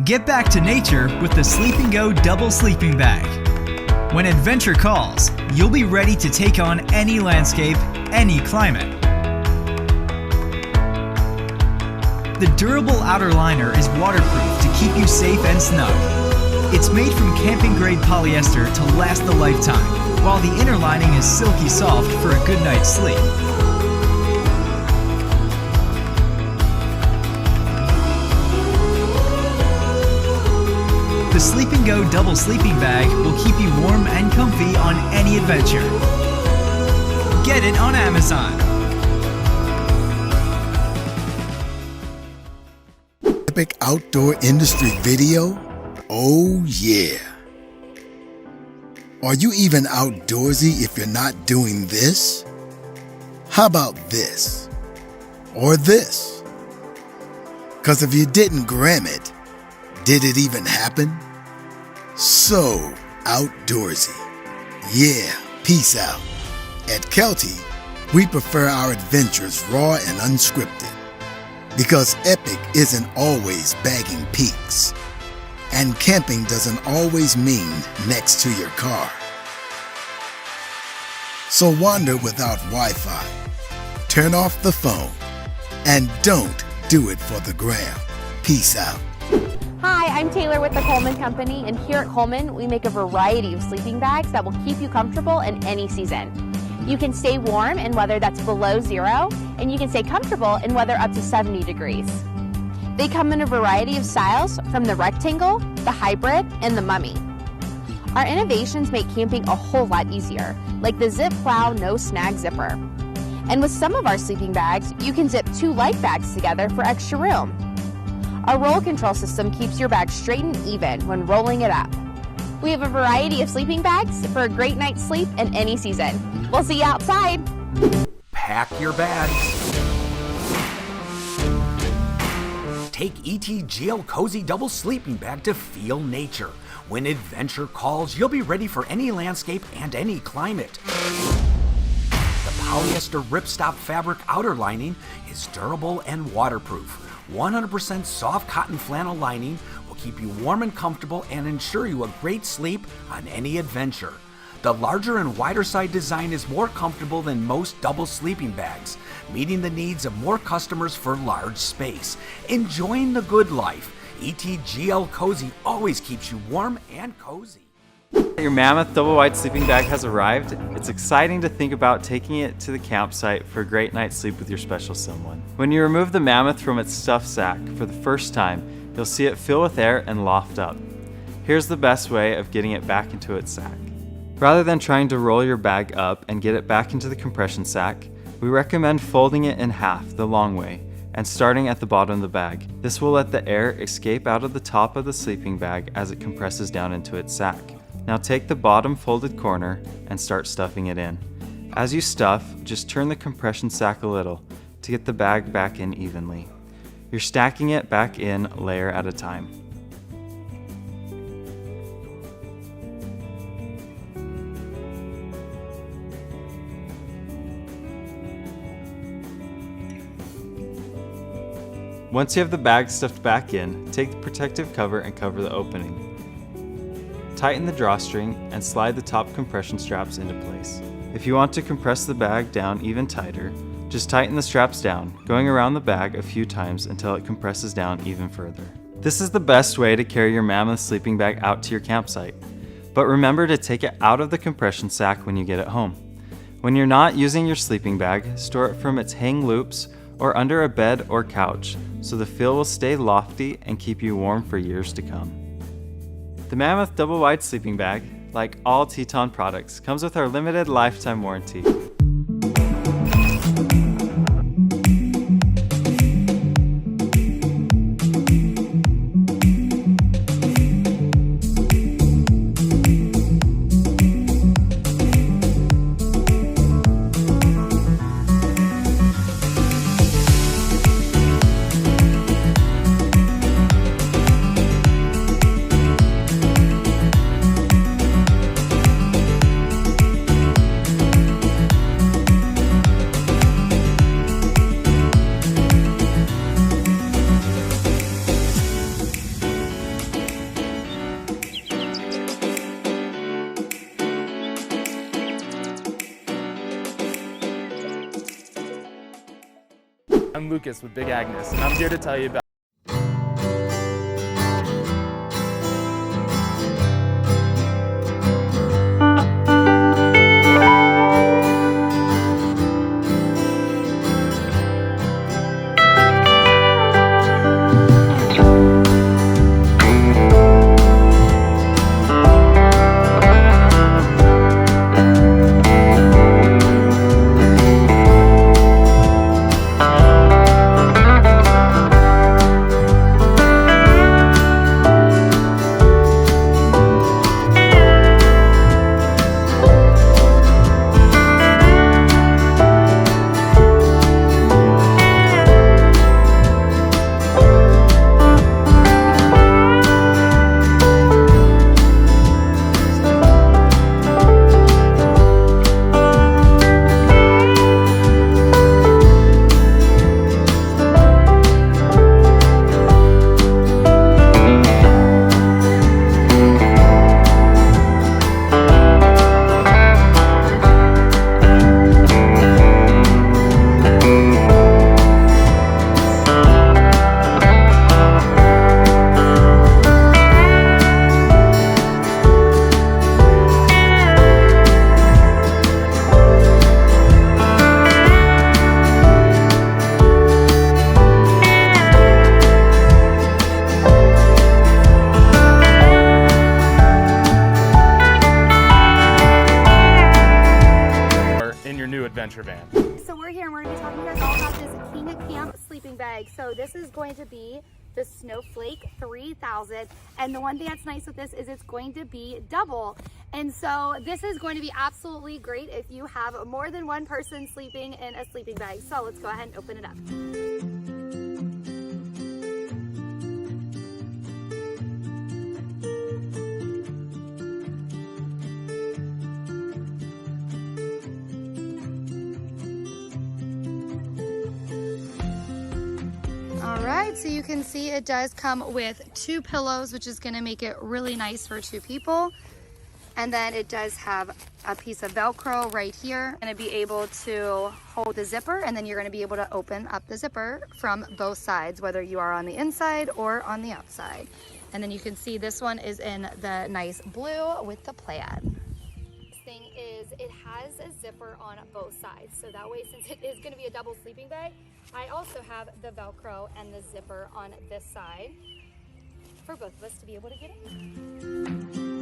Get back to nature with the Sleepingo Double Sleeping Bag. When adventure calls, you'll be ready to take on any landscape, any climate. The durable outer liner is waterproof to keep you safe and snug. It's made from camping-grade polyester to last a lifetime, while the inner lining is silky soft for a good night's sleep. The Sleepingo Double Sleeping Bag will keep you warm and comfy on any adventure. Get it on Amazon. Epic outdoor industry video? Oh yeah. Are you even outdoorsy if you're not doing this? How about this? Or this? 'Cause if you didn't gram it, did it even happen? So outdoorsy. Yeah, peace out. At Kelty, we prefer our adventures raw and unscripted. Because epic isn't always bagging peaks. And camping doesn't always mean next to your car. So wander without Wi-Fi. Turn off the phone. And don't do it for the gram. Peace out. Hi, I'm Taylor with the Coleman Company, and here at Coleman, we make a variety of sleeping bags that will keep you comfortable in any season. You can stay warm in weather that's below 0, and you can stay comfortable in weather up to 70 degrees. They come in a variety of styles, from the rectangle, the hybrid, and the mummy. Our innovations make camping a whole lot easier, like the Zip Plow No Snag Zipper. And with some of our sleeping bags, you can zip 2 light bags together for extra room. Our roll control system keeps your bag straight and even when rolling it up. We have a variety of sleeping bags for a great night's sleep in any season. We'll see you outside. Pack your bags. Take ETGL Cozy Double Sleeping Bag to feel nature. When adventure calls, you'll be ready for any landscape and any climate. The polyester ripstop fabric outer lining is durable and waterproof. 100% soft cotton flannel lining will keep you warm and comfortable and ensure you a great sleep on any adventure. The larger and wider side design is more comfortable than most double sleeping bags, meeting the needs of more customers for large space. Enjoying the good life, ETGL Cozy always keeps you warm and cozy. Your Mammoth Double Wide Sleeping Bag has arrived. It's exciting to think about taking it to the campsite for a great night's sleep with your special someone. When you remove the Mammoth from its stuffed sack for the first time, you'll see it fill with air and loft up. Here's the best way of getting it back into its sack. Rather than trying to roll your bag up and get it back into the compression sack, we recommend folding it in half the long way and starting at the bottom of the bag. This will let the air escape out of the top of the sleeping bag as it compresses down into its sack. Now take the bottom folded corner and start stuffing it in. As you stuff, just turn the compression sack a little to get the bag back in evenly. You're stacking it back in layer at a time. Once you have the bag stuffed back in, take the protective cover and cover the opening. Tighten the drawstring and slide the top compression straps into place. If you want to compress the bag down even tighter, just tighten the straps down, going around the bag a few times until it compresses down even further. This is the best way to carry your Mammoth sleeping bag out to your campsite. But remember to take it out of the compression sack when you get it home. When you're not using your sleeping bag, store it from its hang loops or under a bed or couch so the feel will stay lofty and keep you warm for years to come. The Mammoth Double Wide Sleeping Bag, like all Teton products, comes with our limited lifetime warranty. I'm Lucas with Big Agnes, and I'm here to tell you about your new adventure van. So we're here and we're going to be talking to you guys all about this King Camp sleeping bag. So this is going to be the Snowflake 3000, and the one thing that's nice with this is it's going to be double. And so this is going to be absolutely great if you have more than one person sleeping in a sleeping bag. So let's go ahead and open it up. All right, so you can see it does come with 2 pillows, which is going to make it really nice for 2 people. And then it does have a piece of Velcro right here. Going to be able to hold the zipper, and then you're going to be able to open up the zipper from both sides, whether you are on the inside or on the outside. And then you can see this one is in the nice blue with the plaid. Thing is it has a zipper on both sides, so that way, since it is going to be a double sleeping bag, I also have the Velcro and the zipper on this side for both of us to be able to get in.